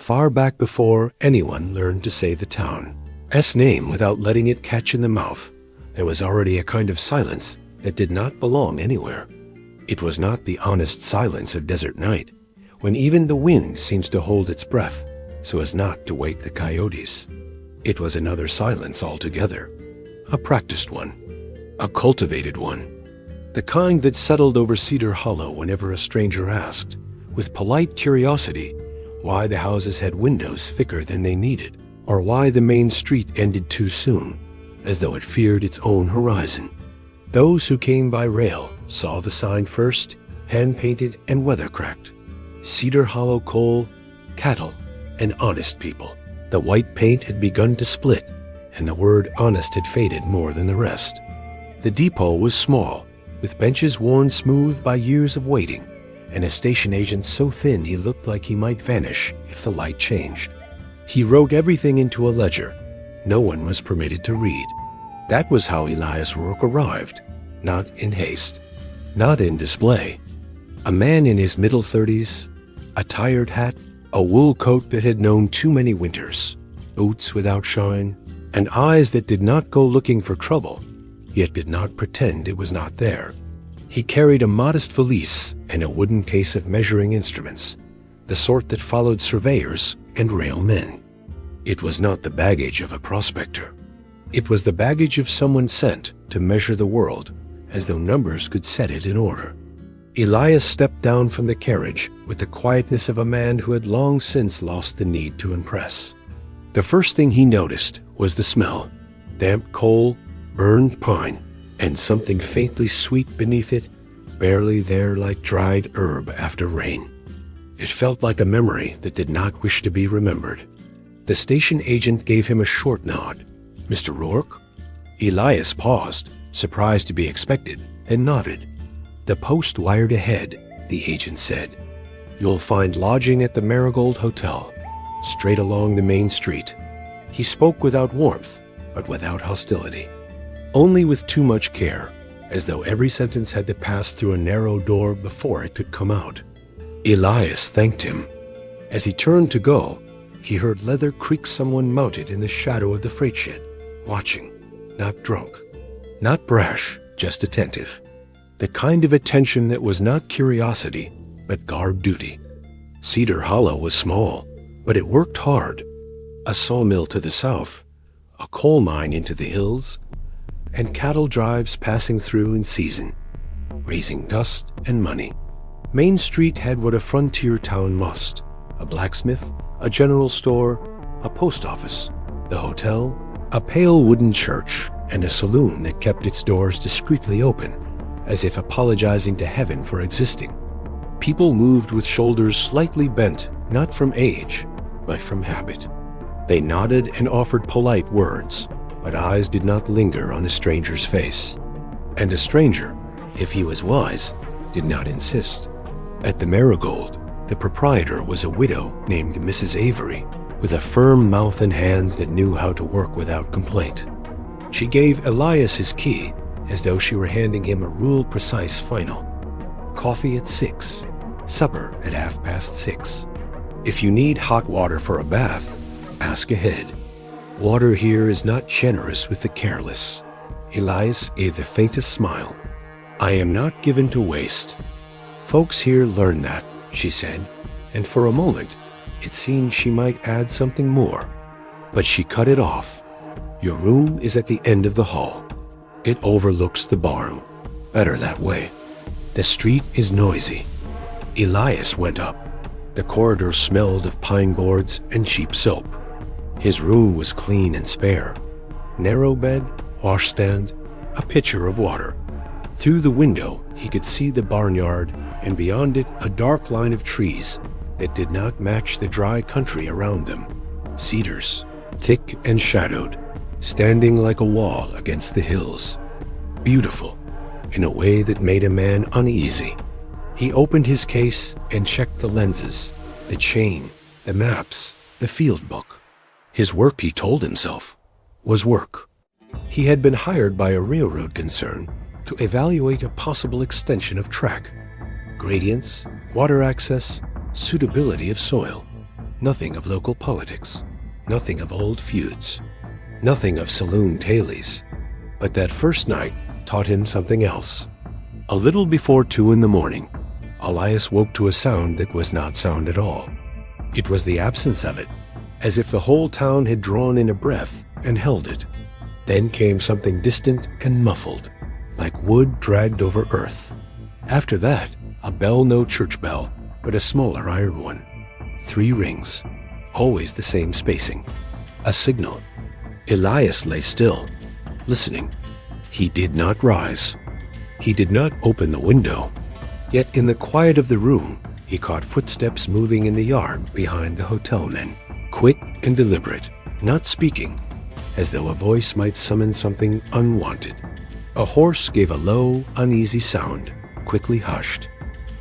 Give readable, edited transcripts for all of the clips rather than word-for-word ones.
far back before anyone learned to say the town's name without letting it catch in the mouth, there was already a kind of silence that did not belong anywhere. It was not the honest silence of desert night, when even the wind seems to hold its breath so as not to wake the coyotes. It was another silence altogether, a practiced one, a cultivated one, the kind that settled over Cedar Hollow whenever a stranger asked, with polite curiosity, why the houses had windows thicker than they needed, or why the main street ended too soon, as though it feared its own horizon. Those who came by rail saw the sign first, hand-painted and weather-cracked. Cedar Hollow coal, cattle, and honest people. The white paint had begun to split, and the word honest had faded more than the rest. The depot was small, with benches worn smooth by years of waiting, and a station agent so thin he looked like he might vanish if the light changed. He wrote everything into a ledger. No one was permitted to read. That was how Elias Rourke arrived, not in haste, not in display. A man in his middle 30s, a tired hat, a wool coat that had known too many winters, boots without shine, and eyes that did not go looking for trouble, yet did not pretend it was not there. He carried a modest valise and a wooden case of measuring instruments, the sort that followed surveyors and railmen. It was not the baggage of a prospector. It was the baggage of someone sent to measure the world, as though numbers could set it in order. Elias stepped down from the carriage with the quietness of a man who had long since lost the need to impress. The first thing he noticed was the smell: damp coal, burned pine, and something faintly sweet beneath it, barely there like dried herb after rain. It felt like a memory that did not wish to be remembered. The station agent gave him a short nod. "Mr. Rourke?" Elias paused, surprised to be expected, and nodded. "The post wired ahead," the agent said. "You'll find lodging at the Marigold Hotel, straight along the main street." He spoke without warmth, but without hostility, only with too much care, as though every sentence had to pass through a narrow door before it could come out. Elias thanked him. As he turned to go, he heard leather creak someone mounted in the shadow of the freight shed, watching, not drunk, not brash, just attentive. The kind of attention that was not curiosity, but guard duty. Cedar Hollow was small, but it worked hard. A sawmill to the south, a coal mine into the hills, and cattle drives passing through in season, raising dust and money. Main Street had what a frontier town must: a blacksmith, a general store, a post office, the hotel, a pale wooden church, and a saloon that kept its doors discreetly open, as if apologizing to heaven for existing. People moved with shoulders slightly bent, not from age, but from habit. They nodded and offered polite words, but eyes did not linger on a stranger's face. And a stranger, if he was wise, did not insist. At the Marigold, the proprietor was a widow named Mrs. Avery, with a firm mouth and hands that knew how to work without complaint. She gave Elias his key, as though she were handing him a rule-precise final. Coffee at 6, supper at 6:30. If you need hot water for a bath, ask ahead. Water here is not generous with the careless. Elias gave the faintest smile. "I am not given to waste. Folks here learn that," she said, and for a moment it seemed she might add something more. But she cut it off. "Your room is at the end of the hall. It overlooks the barn. Better that way. The street is noisy." Elias went up. The corridor smelled of pine boards and cheap soap. His room was clean and spare. Narrow bed, washstand, a pitcher of water. Through the window he could see the barnyard, and beyond it a dark line of trees that did not match the dry country around them. Cedars, thick and shadowed, standing like a wall against the hills. Beautiful, in a way that made a man uneasy. He opened his case and checked the lenses, the chain, the maps, the field book. His work, he told himself, was work. He had been hired by a railroad concern to evaluate a possible extension of track, gradients, water access, suitability of soil. Nothing of local politics, nothing of old feuds, nothing of saloon tailies. But that first night taught him something else. A little before 2 in the morning, Elias woke to a sound that was not sound at all. It was the absence of it, as if the whole town had drawn in a breath and held it. Then came something distant and muffled, like wood dragged over earth. After that, a bell, no church bell, but a smaller iron one. 3 rings, always the same spacing. A signal. Elias lay still, listening. He did not rise. He did not open the window. Yet in the quiet of the room, he caught footsteps moving in the yard behind the hotel men, quick and deliberate, not speaking, as though a voice might summon something unwanted. A horse gave a low, uneasy sound, quickly hushed.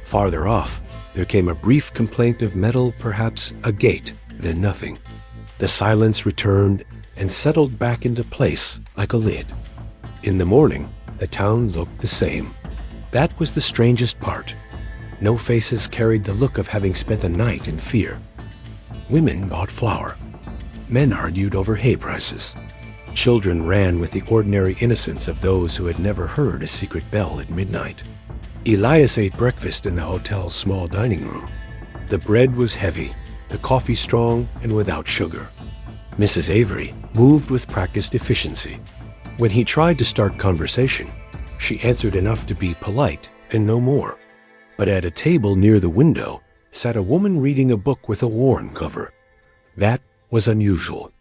Farther off, there came a brief complaint of metal, perhaps a gate, then nothing. The silence returned and settled back into place like a lid. In the morning, the town looked the same. That was the strangest part. No faces carried the look of having spent a night in fear. Women bought flour. Men argued over hay prices. Children ran with the ordinary innocence of those who had never heard a secret bell at midnight. Elias ate breakfast in the hotel's small dining room. The bread was heavy, the coffee strong and without sugar. Mrs. Avery moved with practiced efficiency. When he tried to start conversation, she answered enough to be polite and no more. But at a table near the window sat a woman reading a book with a worn cover. That was unusual.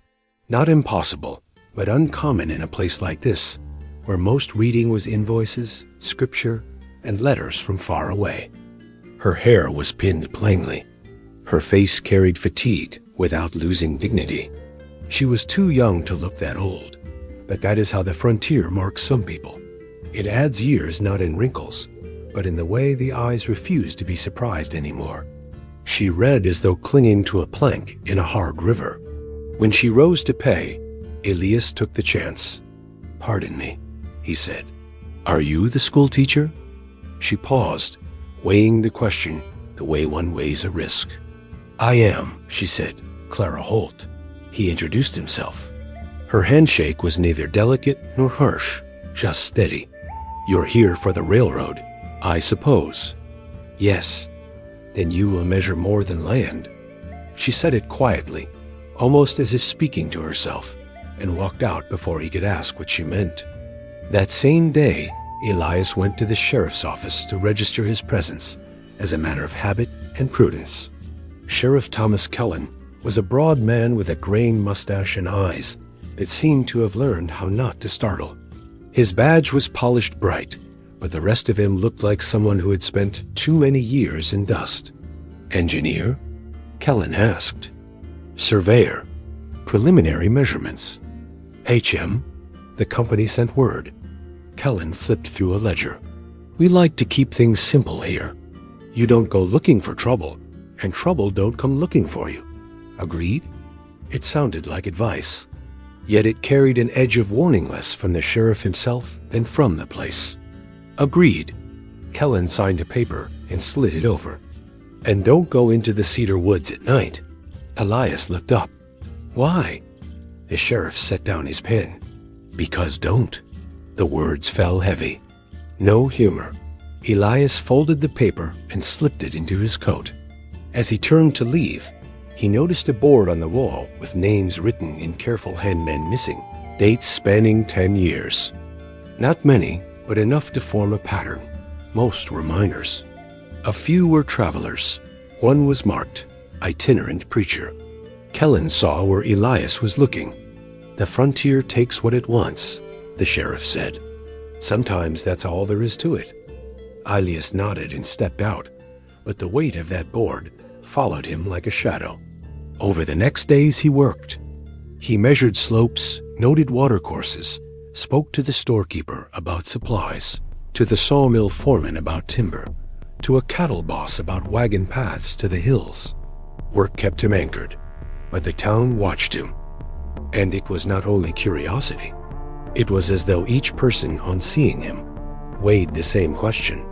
Not impossible, but uncommon in a place like this, where most reading was invoices, scripture, and letters from far away. Her hair was pinned plainly. Her face carried fatigue without losing dignity. She was too young to look that old, but that is how the frontier marks some people. It adds years not in wrinkles, but in the way the eyes refuse to be surprised anymore. She read as though clinging to a plank in a hard river. When she rose to pay, Elias took the chance. "Pardon me," he said. "Are you the school teacher?" She paused, weighing the question the way one weighs a risk. "I am," she said, "Clara Holt." He introduced himself. Her handshake was neither delicate nor harsh, just steady. "You're here for the railroad, I suppose." "Yes." "Then you will measure more than land." She said it quietly, almost as if speaking to herself, and walked out before he could ask what she meant. That same day, Elias went to the sheriff's office to register his presence as a matter of habit and prudence. Sheriff Thomas Kellen was a broad man with a graying mustache and eyes that seemed to have learned how not to startle. His badge was polished bright, but the rest of him looked like someone who had spent too many years in dust. "Engineer?" Kellen asked. "Surveyor. Preliminary measurements." "HM?" The company sent word. Kellen flipped through a ledger. "We like to keep things simple here. You don't go looking for trouble, and trouble don't come looking for you. Agreed?" It sounded like advice, yet it carried an edge of warning less from the sheriff himself than from the place. "Agreed." Kellen signed a paper and slid it over. "And don't go into the cedar woods at night." Elias looked up. "Why?" The sheriff set down his pen. "Because don't." The words fell heavy. No humor. Elias folded the paper and slipped it into his coat. As he turned to leave, he noticed a board on the wall with names written in careful hand and missing, dates spanning 10 years. Not many, but enough to form a pattern. Most were minors. A few were travelers. One was marked, itinerant preacher. Kellen saw where Elias was looking. "The frontier takes what it wants," the sheriff said. "Sometimes that's all there is to it." Elias nodded and stepped out, but the weight of that board followed him like a shadow. Over the next days he worked. He measured slopes, noted watercourses, spoke to the storekeeper about supplies, to the sawmill foreman about timber, to a cattle boss about wagon paths to the hills. Work kept him anchored, but the town watched him. And it was not only curiosity. It was as though each person on seeing him weighed the same question.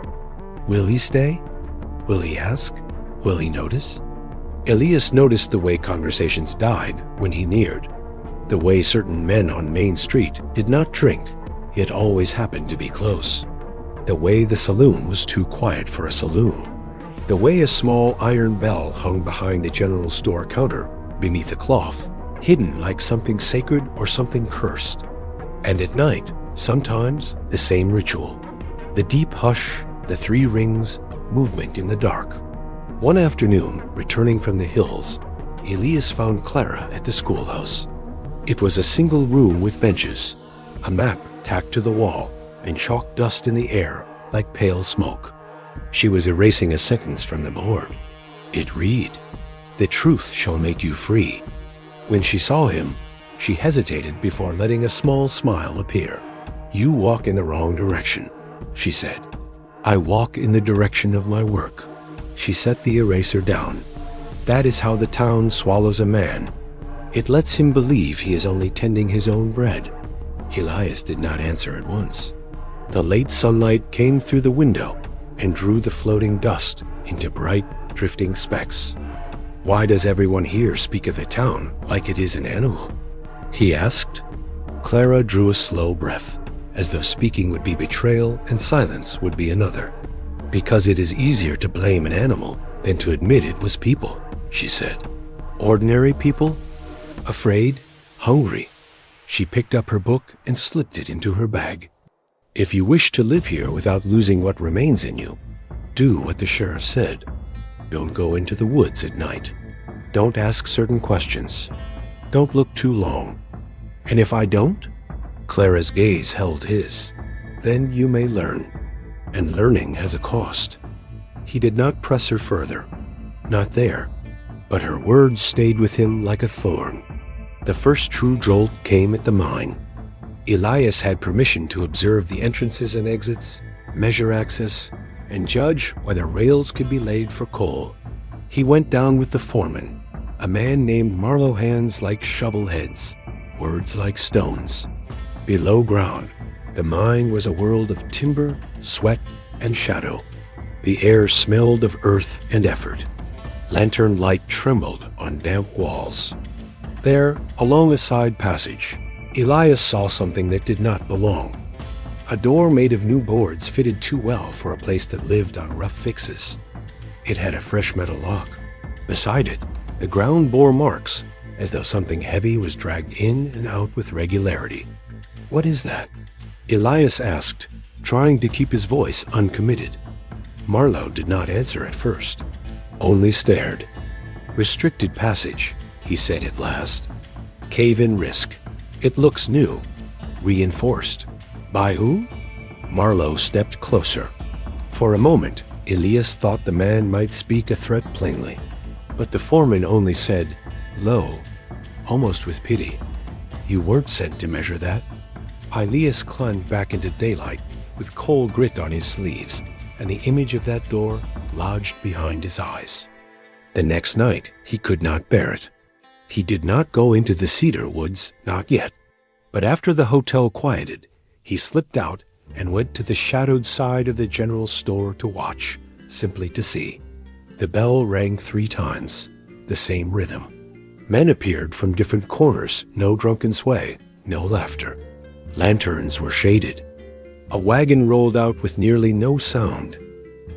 Will he stay? Will he ask? Will he notice? Elias noticed the way conversations died when he neared, the way certain men on Main Street did not drink, yet always happened to be close, the way the saloon was too quiet for a saloon, the way a small iron bell hung behind the general store counter beneath a cloth, hidden like something sacred or something cursed. And at night, sometimes the same ritual, the deep hush, the 3 rings, movement in the dark. One afternoon, returning from the hills, Elias found Clara at the schoolhouse. It was a single room with benches, a map tacked to the wall, and chalk dust in the air like pale smoke. She was erasing a sentence from the board. It read, "The truth shall make you free." When she saw him, she hesitated before letting a small smile appear. "You walk in the wrong direction," she said. "I walk in the direction of my work." She set the eraser down. That is how the town swallows a man. It lets him believe he is only tending his own bread. Elias did not answer at once. The late sunlight came through the window and drew the floating dust into bright, drifting specks. "Why does everyone here speak of the town like it is an animal?" he asked. Clara drew a slow breath, as though speaking would be betrayal and silence would be another. "Because it is easier to blame an animal than to admit it was people," she said. "Ordinary people, afraid, hungry." She picked up her book and slipped it into her bag. "If you wish to live here without losing what remains in you, do what the sheriff said. Don't go into the woods at night. Don't ask certain questions. Don't look too long. And if I don't?" Clara's gaze held his. "Then you may learn. And learning has a cost." He did not press her further. Not there. But her words stayed with him like a thorn. The first true jolt came at the mine. Elias had permission to observe the entrances and exits, measure access, and judge whether rails could be laid for coal. He went down with the foreman, a man named Marlowe, hands like shovel heads, words like stones. Below ground, the mine was a world of timber, sweat, and shadow. The air smelled of earth and effort. Lantern light trembled on damp walls. There, along a side passage, Elias saw something that did not belong. A door made of new boards fitted too well for a place that lived on rough fixes. It had a fresh metal lock. Beside it, the ground bore marks, as though something heavy was dragged in and out with regularity. "What is that?" Elias asked, trying to keep his voice uncommitted. Marlowe did not answer at first, only stared. "Restricted passage," he said at last. "Cave-in risk. It looks new. Reinforced. By who?" Marlowe stepped closer. For a moment, Elias thought the man might speak a threat plainly. But the foreman only said, low, almost with pity, "You weren't sent to measure that." Elias climbed back into daylight with coal grit on his sleeves, and the image of that door lodged behind his eyes. The next night, he could not bear it. He did not go into the cedar woods, not yet. But after the hotel quieted, he slipped out and went to the shadowed side of the general store to watch, simply to see. The bell rang 3 times, the same rhythm. Men appeared from different corners, no drunken sway, no laughter. Lanterns were shaded. A wagon rolled out with nearly no sound.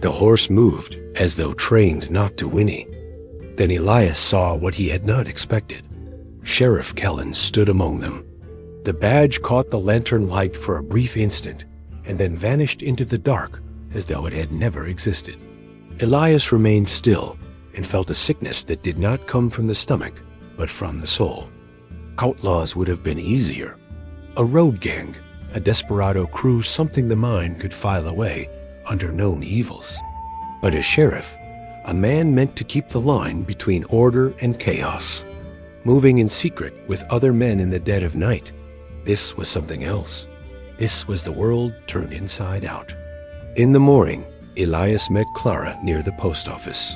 The horse moved as though trained not to whinny. Then Elias saw what he had not expected. Sheriff Kellen stood among them. The badge caught the lantern light for a brief instant and then vanished into the dark as though it had never existed. Elias remained still and felt a sickness that did not come from the stomach, but from the soul. Outlaws would have been easier. A road gang, a desperado crew, something the mind could file away under known evils. But a sheriff, a man meant to keep the line between order and chaos, moving in secret with other men in the dead of night. This was something else. This was the world turned inside out. In the morning, Elias met Clara near the post office.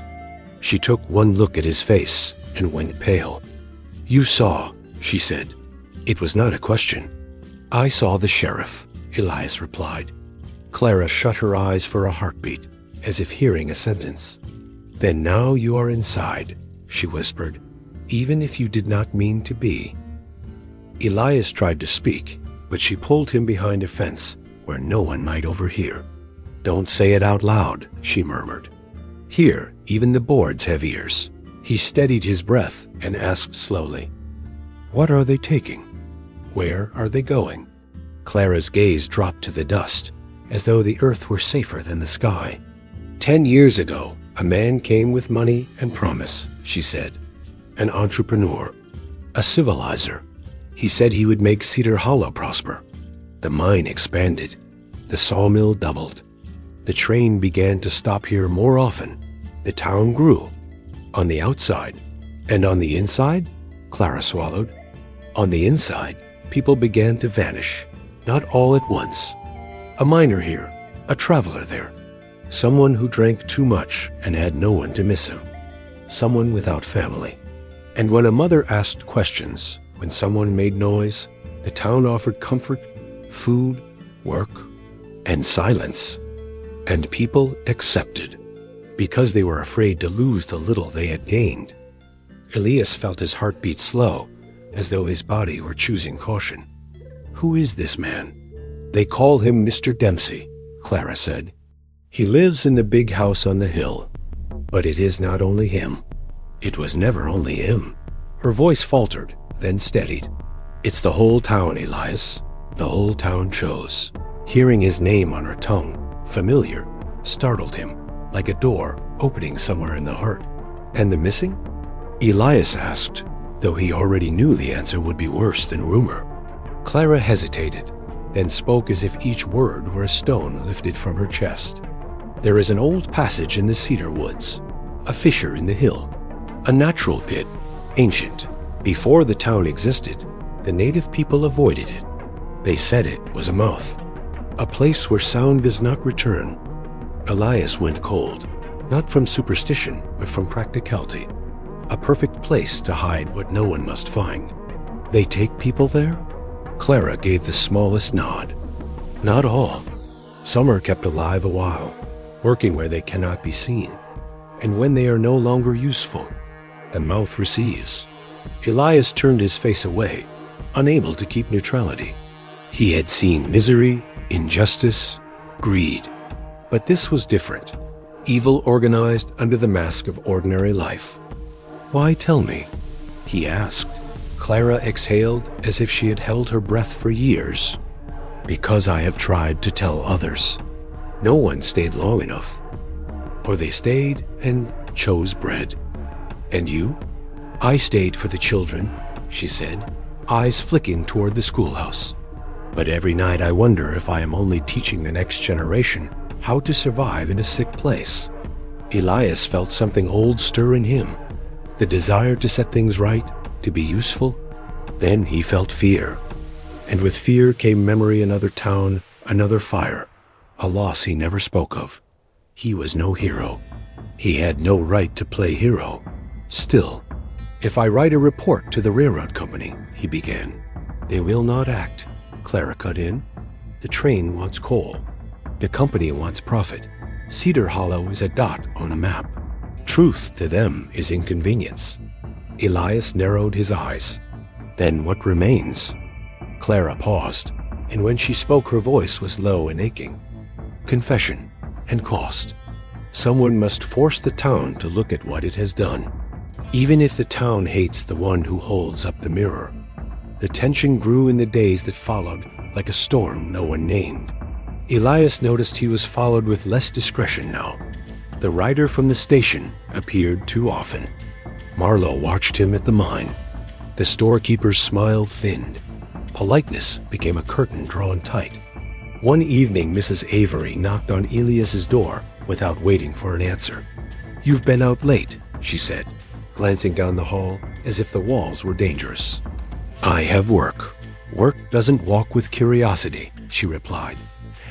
She took one look at his face and went pale. "You saw," she said. It was not a question. "I saw the sheriff," Elias replied. Clara shut her eyes for a heartbeat, as if hearing a sentence. "Then now you are inside," she whispered, "even if you did not mean to be." Elias tried to speak, but she pulled him behind a fence where no one might overhear. "Don't say it out loud," she murmured. "Here, even the boards have ears." He steadied his breath and asked slowly, "What are they taking? Where are they going?" Clara's gaze dropped to the dust, as though the earth were safer than the sky. 10 years ago, a man came with money and promise, she said. An entrepreneur, a civilizer. He said he would make Cedar Hollow prosper. The mine expanded. The sawmill doubled. The train began to stop here more often. The town grew. On the outside. And on the inside? Clara swallowed. On the inside, people began to vanish. Not all at once. A miner here, a traveler there. Someone who drank too much and had no one to miss him. Someone without family. And when a mother asked questions, when someone made noise, the town offered comfort, food, work, and silence. And people accepted, because they were afraid to lose the little they had gained. Elias felt his heartbeat slow, as though his body were choosing caution. Who is this man? They call him Mr. Dempsey, Clara said. He lives in the big house on the hill. But it is not only him. It was never only him. Her voice faltered, then steadied. It's the whole town, Elias. The whole town chose. Hearing his name on her tongue, familiar, startled him, like a door opening somewhere in the heart. And the missing? Elias asked, though he already knew the answer would be worse than rumor. Clara hesitated, then spoke as if each word were a stone lifted from her chest. There is an old passage in the cedar woods, a fissure in the hill, a natural pit, ancient. Before the town existed, the native people avoided it. They said it was a mouth, a place where sound does not return. Elias went cold, not from superstition, but from practicality. A perfect place to hide what no one must find. They take people there? Clara gave the smallest nod. Not all. Some are kept alive a while, working where they cannot be seen. And when they are no longer useful, the mouth receives. Elias turned his face away, unable to keep neutrality. He had seen misery, injustice, greed. But this was different. Evil organized under the mask of ordinary life. Why tell me? He asked. Clara exhaled as if she had held her breath for years. Because I have tried to tell others. No one stayed long enough. Or they stayed and chose bread. And you? I stayed for the children, she said, eyes flicking toward the schoolhouse. But every night I wonder if I am only teaching the next generation how to survive in a sick place. Elias felt something old stir in him, the desire to set things right, to be useful. Then he felt fear. And with fear came memory, another town, another fire, a loss he never spoke of. He was no hero. He had no right to play hero. Still, if I write a report to the railroad company, he began. They will not act, Clara cut in. The train wants coal. The company wants profit. Cedar Hollow is a dot on a map. Truth to them is inconvenience. Elias narrowed his eyes. Then what remains? Clara paused, and when she spoke her voice was low and aching. Confession and cost. Someone must force the town to look at what it has done. Even if the town hates the one who holds up the mirror. The tension grew in the days that followed, like a storm no one named. Elias noticed he was followed with less discretion now. The rider from the station appeared too often. Marlowe watched him at the mine. The storekeeper's smile thinned. Politeness became a curtain drawn tight. One evening, Mrs. Avery knocked on Elias's door without waiting for an answer. You've been out late, she said, glancing down the hall as if the walls were dangerous. I have work. Work doesn't walk with curiosity, she replied.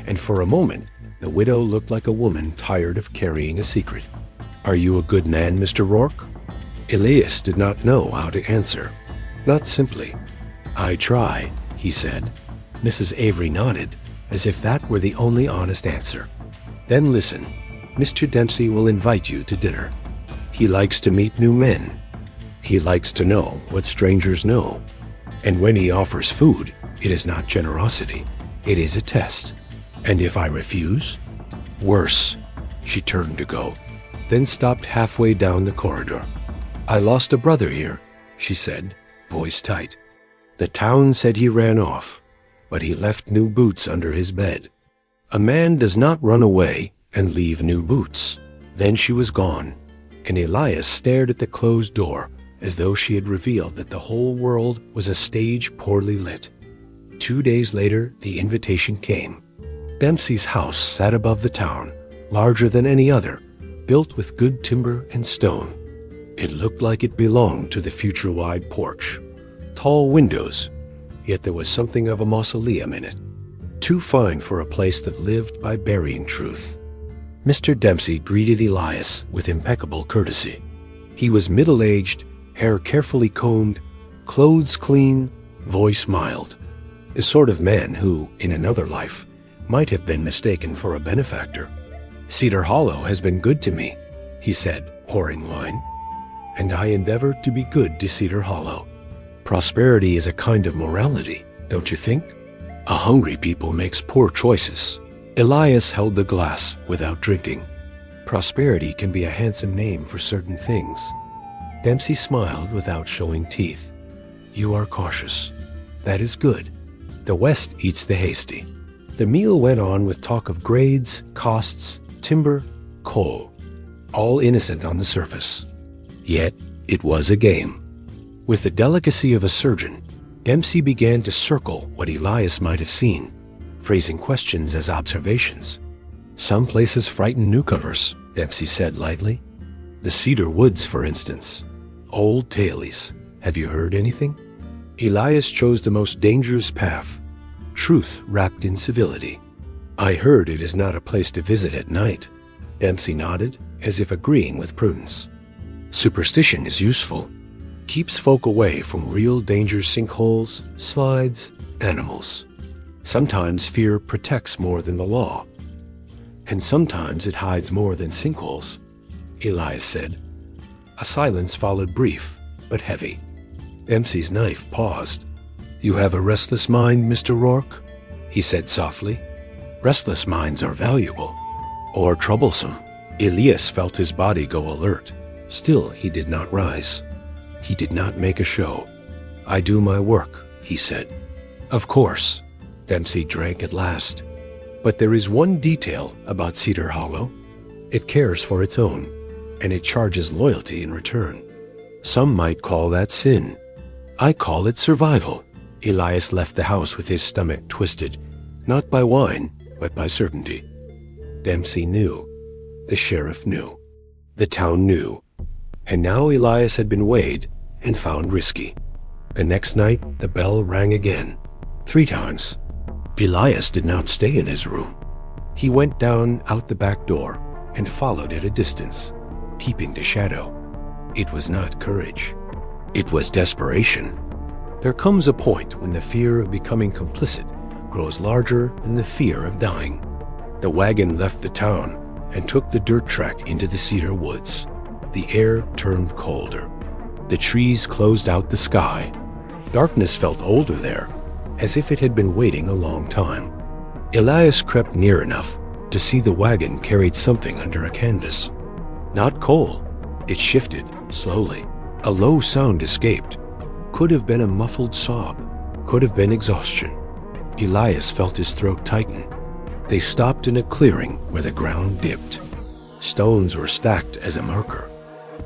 And for a moment, the widow looked like a woman tired of carrying a secret. Are you a good man, Mr. Rourke? Elias did not know how to answer. Not simply. I try, he said. Mrs. Avery nodded, as if that were the only honest answer. Then listen. Mr. Dempsey will invite you to dinner. He likes to meet new men, He likes to know what strangers know. And when he offers food, it is not generosity. It is a test. And if I refuse? Worse. She turned to go, then stopped halfway down the corridor. I lost a brother here, she said, voice tight. The town said he ran off, but he left new boots under his bed. A man does not run away and leave new boots. Then she was gone, and Elias stared at the closed door as though she had revealed that the whole world was a stage poorly lit. 2 days later, the invitation came. Dempsey's house sat above the town, larger than any other, built with good timber and stone. It looked like it belonged to the future-wide porch. Tall windows, yet there was something of a mausoleum in it. Too fine for a place that lived by burying truth. Mr. Dempsey greeted Elias with impeccable courtesy. He was middle-aged, hair carefully combed, clothes clean, voice mild. The sort of man who, in another life, might have been mistaken for a benefactor. Cedar Hollow has been good to me, he said, pouring wine. And I endeavor to be good to Cedar Hollow. Prosperity is a kind of morality, don't you think? A hungry people makes poor choices. Elias held the glass without drinking. Prosperity can be a handsome name for certain things. Dempsey smiled without showing teeth. You are cautious. That is good. The West eats the hasty. The meal went on with talk of grades, costs, timber, coal. All innocent on the surface. Yet it was a game. With the delicacy of a surgeon, Dempsey began to circle what Elias might have seen, phrasing questions as observations. Some places frighten newcomers, Dempsey said lightly. The Cedar Woods, for instance. Old tailies. Have you heard anything? Elias chose the most dangerous path, truth wrapped in civility. I heard it is not a place to visit at night. Dempsey nodded, as if agreeing with prudence. Superstition is useful. Keeps folk away from real danger sinkholes, slides, animals. Sometimes fear protects more than the law. And sometimes it hides more than sinkholes, Elias said. A silence followed, brief, but heavy. Dempsey's knife paused. You have a restless mind, Mr. Rourke? He said softly. Restless minds are valuable. Or troublesome. Elias felt his body go alert. Still, he did not rise. He did not make a show. I do my work, he said. Of course. Dempsey drank at last. But there is one detail about Cedar Hollow. It cares for its own, and it charges loyalty in return. Some might call that sin. I call it survival. Elias left the house with his stomach twisted, not by wine, but by certainty. Dempsey knew. The sheriff knew. The town knew. And now Elias had been weighed and found risky. The next night, the bell rang again. 3 times. Elias did not stay in his room. He went down out the back door and followed at a distance, keeping to shadow. It was not courage. It was desperation. There comes a point when the fear of becoming complicit grows larger than the fear of dying. The wagon left the town and took the dirt track into the Cedar Woods. The air turned colder. The trees closed out the sky. Darkness felt older there, as if it had been waiting a long time. Elias crept near enough to see the wagon carried something under a canvas. Not coal. It shifted, slowly. A low sound escaped. Could have been a muffled sob. Could have been exhaustion. Elias felt his throat tighten. They stopped in a clearing where the ground dipped. Stones were stacked as a marker.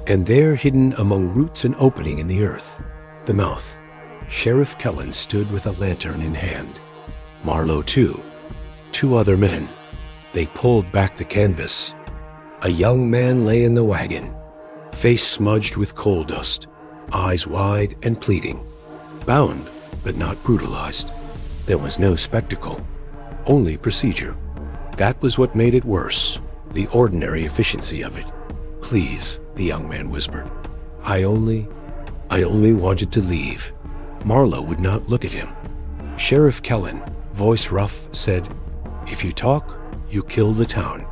And there, hidden among roots and opening in the earth, the mouth. Sheriff Kellen stood with a lantern in hand. Marlowe, too. 2 other men. They pulled back the canvas. A young man lay in the wagon, face smudged with coal dust, eyes wide and pleading. Bound, but not brutalized. There was no spectacle, only procedure. That was what made it worse, the ordinary efficiency of it. Please, the young man whispered. I only wanted to leave. Marlowe would not look at him. Sheriff Kellen, voice rough, said, if you talk, you kill the town.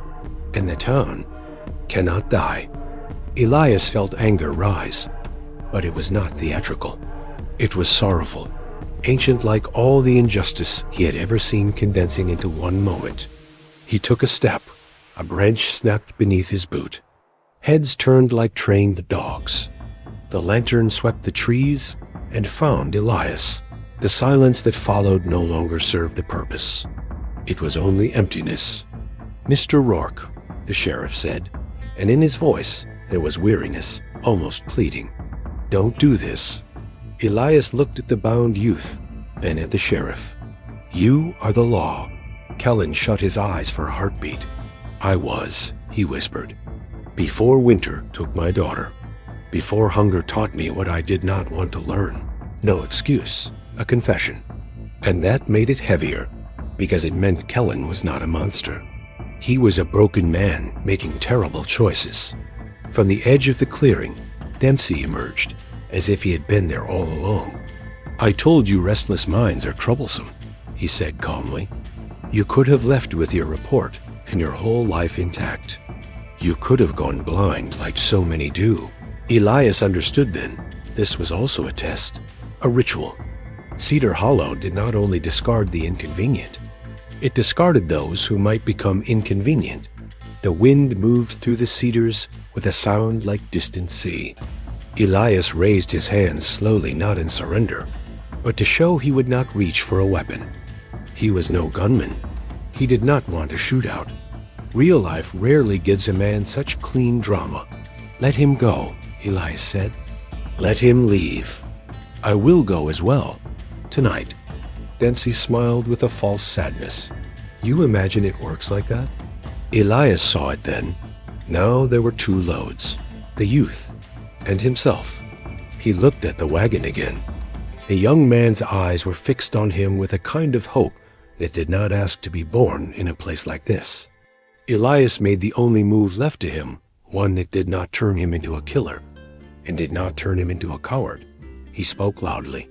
And the town cannot die. Elias felt anger rise. but it was not theatrical. It was sorrowful, ancient like all the injustice he had ever seen condensing into one moment. He took a step. A branch snapped beneath his boot. Heads turned like trained dogs. The lantern swept the trees and found Elias. The silence that followed no longer served a purpose. It was only emptiness. "Mr. Rourke," the sheriff said, and in his voice there was weariness, almost pleading. "Don't do this." Elias looked at the bound youth, then at the sheriff. "You are the law." Kellen shut his eyes for a heartbeat. "I was," he whispered, "before winter took my daughter. Before hunger taught me what I did not want to learn. No excuse, a confession. And that made it heavier, because it meant Kellen was not a monster. He was a broken man making terrible choices. From the edge of the clearing, Dempsey emerged, as if he had been there all along. "I told you restless minds are troublesome," he said calmly. "You could have left with your report and your whole life intact. You could have gone blind like so many do." Elias understood then. This was also a test, a ritual. Cedar Hollow did not only discard the inconvenient, it discarded those who might become inconvenient. The wind moved through the cedars with a sound like distant sea. Elias raised his hands slowly, not in surrender, but to show he would not reach for a weapon. He was no gunman. He did not want a shootout. Real life rarely gives a man such clean drama. "Let him go," Elias said. "Let him leave. I will go as well. Tonight." Dempsey smiled with a false sadness. "You imagine it works like that?" Elias saw it then. Now there were two loads, the youth and himself. He looked at the wagon again. The young man's eyes were fixed on him with a kind of hope that did not ask to be born in a place like this. Elias made the only move left to him, one that did not turn him into a killer, and did not turn him into a coward. He spoke loudly,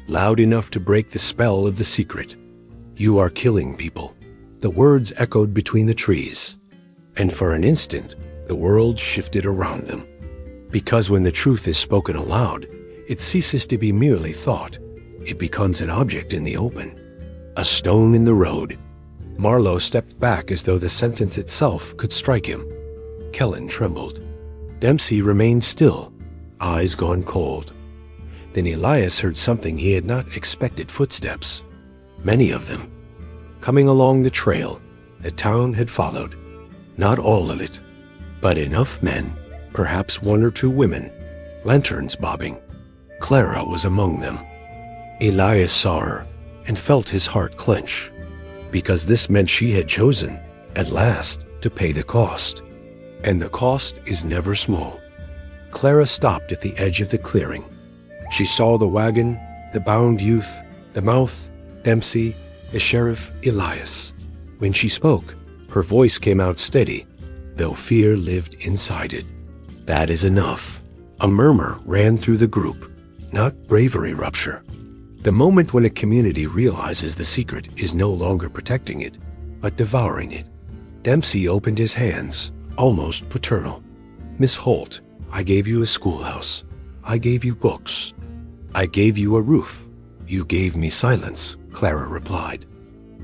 loud enough to break the spell of the secret. "You are killing people." The words echoed between the trees, and for an instant the world shifted around them. Because when the truth is spoken aloud, it ceases to be merely thought. It becomes an object in the open, a stone in the road. Marlowe stepped back as though the sentence itself could strike him. Kellen trembled. Dempsey remained still, eyes gone cold. Then Elias heard something he had not expected: footsteps. Many of them. Coming along the trail the town had followed. Not all of it, but enough men, perhaps one or two women, lanterns bobbing. Clara was among them. Elias saw her and felt his heart clench, because this meant she had chosen, at last, to pay the cost. And the cost is never small. Clara stopped at the edge of the clearing. She saw the wagon, the bound youth, the mouth, Dempsey, the sheriff, Elias. When she spoke, her voice came out steady, though fear lived inside it. "That is enough." A murmur ran through the group, not bravery rupture. The moment when a community realizes the secret is no longer protecting it, but devouring it. Dempsey opened his hands, almost paternal. "Miss Holt, I gave you a schoolhouse. I gave you books. I gave you a roof. You gave me silence," Clara replied.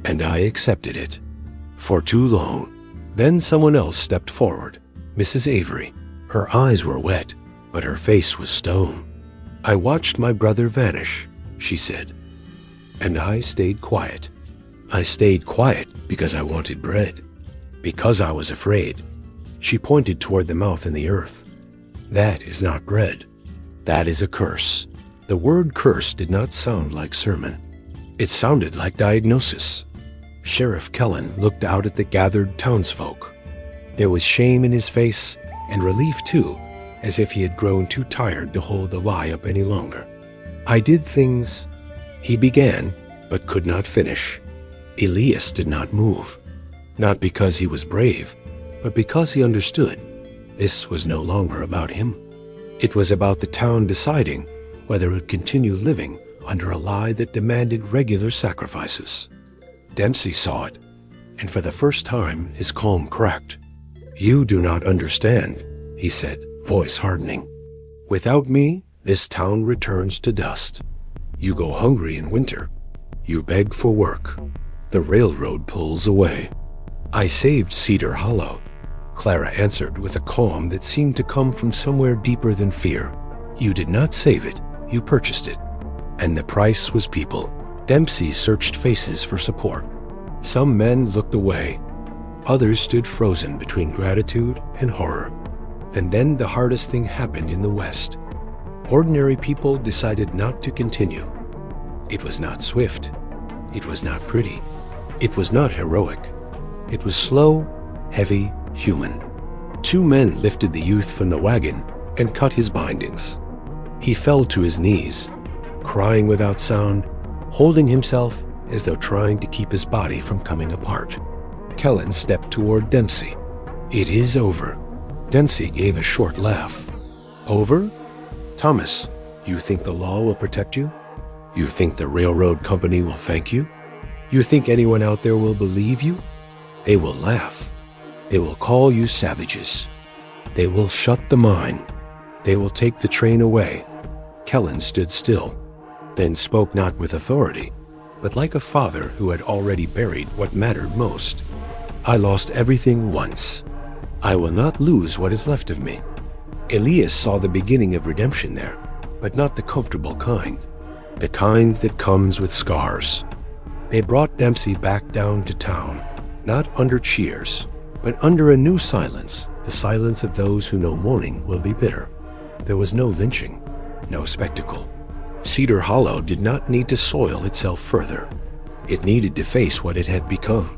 "And I accepted it. For too long." Then someone else stepped forward, Mrs. Avery. Her eyes were wet, but her face was stone. "I watched my brother vanish," she said, "and I stayed quiet. I stayed quiet because I wanted bread, because I was afraid." She pointed toward the mouth in the earth. "That is not bread. That is a curse." The word curse did not sound like sermon. It sounded like diagnosis. Sheriff Kellen looked out at the gathered townsfolk. There was shame in his face, and relief too, as if he had grown too tired to hold the lie up any longer. "I did things," he began, but could not finish. Elias did not move, not because he was brave, but because he understood this was no longer about him. It was about the town deciding whether it would continue living under a lie that demanded regular sacrifices. Dempsey saw it, and for the first time his calm cracked. "You do not understand," he said, voice hardening. "Without me, This town returns to dust. You go hungry in winter. You beg for work. The railroad pulls away. I saved Cedar Hollow, Clara answered with a calm that seemed to come from somewhere deeper than fear. You did not save it, you purchased it. And the price was people. Dempsey searched faces for support. Some men looked away. Others stood frozen between gratitude and horror. And then the hardest thing happened in the West. Ordinary people decided not to continue. It was not swift. It was not pretty. It was not heroic. It was slow, heavy, human. 2 men lifted the youth from the wagon and cut his bindings. He fell to his knees, crying without sound, holding himself as though trying to keep his body from coming apart. Kellen stepped toward Dempsey. "It is over." Dempsey gave a short laugh. "Over? Thomas, you think the law will protect you? You think the railroad company will thank you? You think anyone out there will believe you? They will laugh. They will call you savages. They will shut the mine. They will take the train away." Kellen stood still, then spoke not with authority, but like a father who had already buried what mattered most. "I lost everything once. I will not lose what is left of me." Elias saw the beginning of redemption there, but not the comfortable kind. The kind that comes with scars. They brought Dempsey back down to town, not under cheers, but under a new silence, the silence of those who know mourning will be bitter. There was no lynching, no spectacle. Cedar Hollow did not need to soil itself further. It needed to face what it had become.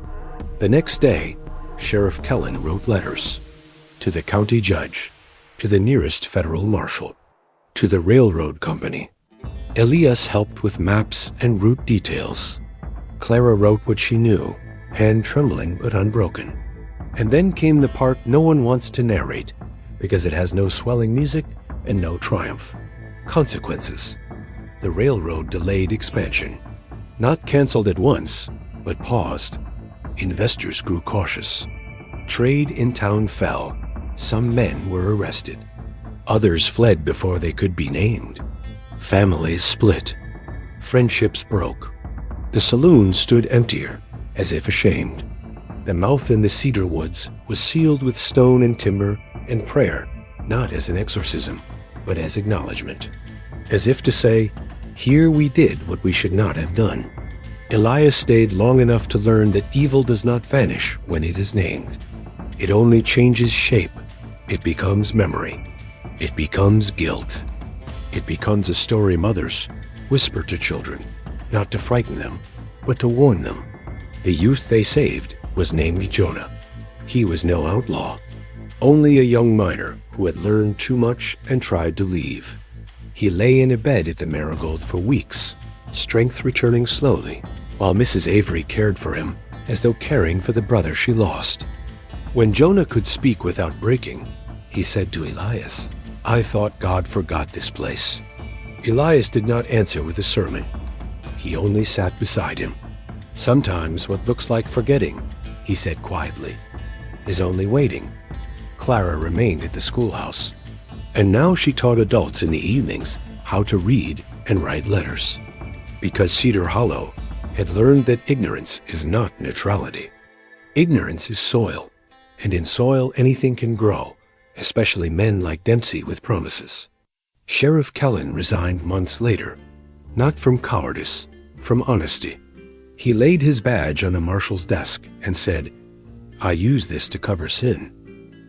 The next day, Sheriff Kellen wrote letters to the county judge, to the nearest federal marshal, to the railroad company. Elias helped with maps and route details. Clara wrote what she knew, hand trembling but unbroken. And then came the part no one wants to narrate, because it has no swelling music and no triumph. Consequences. The railroad delayed expansion. Not canceled at once, but paused. Investors grew cautious. Trade in town fell. Some men were arrested. Others fled before they could be named. Families split. Friendships broke. The saloon stood emptier, as if ashamed. The mouth in the cedar woods was sealed with stone and timber and prayer, not as an exorcism, but as acknowledgement. As if to say, here we did what we should not have done. Elias stayed long enough to learn that evil does not vanish when it is named. It only changes shape. It becomes memory. It becomes guilt. It becomes a story mothers whisper to children, not to frighten them, but to warn them. The youth they saved was named Jonah. He was no outlaw, only a young miner who had learned too much and tried to leave. He lay in a bed at the Marigold for weeks, strength returning slowly, while Mrs. Avery cared for him as though caring for the brother she lost. When Jonah could speak without breaking, he said to Elias, "I thought God forgot this place." Elias did not answer with a sermon. He only sat beside him. "Sometimes what looks like forgetting," he said quietly, "is only waiting." Clara remained at the schoolhouse, and now she taught adults in the evenings how to read and write letters. Because Cedar Hollow had learned that ignorance is not neutrality. Ignorance is soil, and in soil anything can grow, especially men like Dempsey with promises. Sheriff Kellen resigned months later, not from cowardice, from honesty. He laid his badge on the marshal's desk and said, "I use this to cover sin.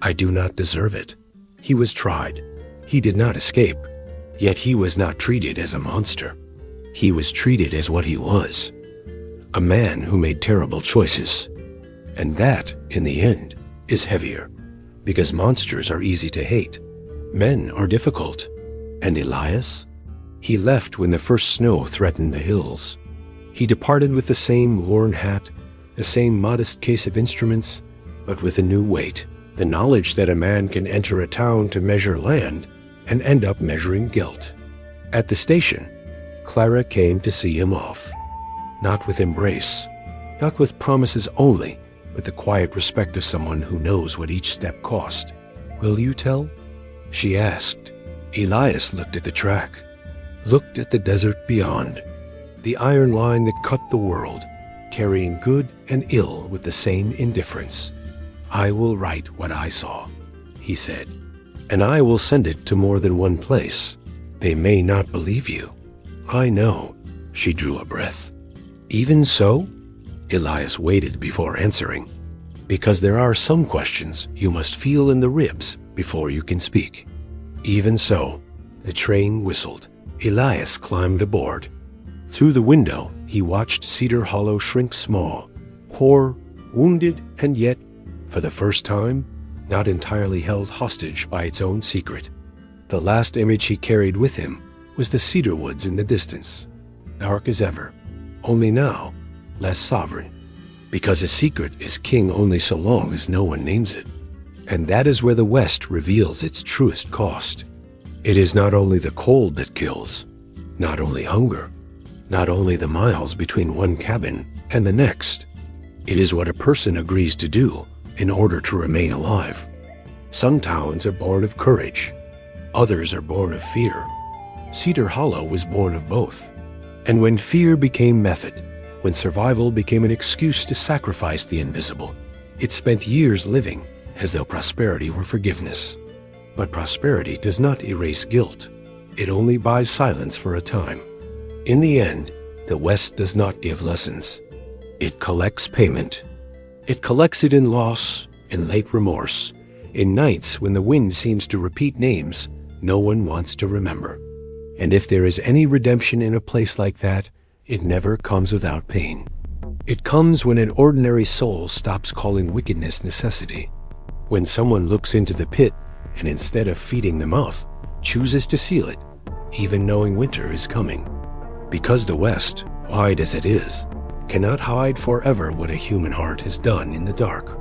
I do not deserve it." He was tried. He did not escape. Yet he was not treated as a monster. He was treated as what he was, a man who made terrible choices. And that, in the end, is heavier, because monsters are easy to hate. Men are difficult. And Elias? He left when the first snow threatened the hills. He departed with the same worn hat, the same modest case of instruments, but with a new weight, the knowledge that a man can enter a town to measure land and end up measuring guilt. At the station, Clara came to see him off, not with embrace, not with promises only, but the quiet respect of someone who knows what each step cost. "Will you tell?" she asked, Elias looked at the track, looked at the desert beyond, the iron line that cut the world, carrying good and ill with the same indifference. "I will write what I saw," he said, "and I will send it to more than one place. They may not believe you. I know." She drew a breath. "Even so?" Elias waited before answering. "Because there are some questions you must feel in the ribs before you can speak." "Even so." The train whistled. Elias climbed aboard. Through the window, he watched Cedar Hollow shrink small, poor, wounded, and yet, for the first time, not entirely held hostage by its own secret. The last image he carried with him was the cedar woods in the distance, dark as ever, only now less sovereign. Because a secret is king only so long as no one names it. And that is where the West reveals its truest cost. It is not only the cold that kills, not only hunger, not only the miles between one cabin and the next. It is what a person agrees to do in order to remain alive. Some towns are born of courage. Others are born of fear. Cedar Hollow was born of both. And when fear became method, when survival became an excuse to sacrifice the invisible, it spent years living as though prosperity were forgiveness. But prosperity does not erase guilt. It only buys silence for a time. In the end, the West does not give lessons. It collects payment. It collects it in loss, in late remorse, in nights when the wind seems to repeat names no one wants to remember. And if there is any redemption in a place like that, it never comes without pain. It comes when an ordinary soul stops calling wickedness necessity. When someone looks into the pit and instead of feeding the mouth, chooses to seal it, even knowing winter is coming. Because the West, wide as it is, cannot hide forever what a human heart has done in the dark.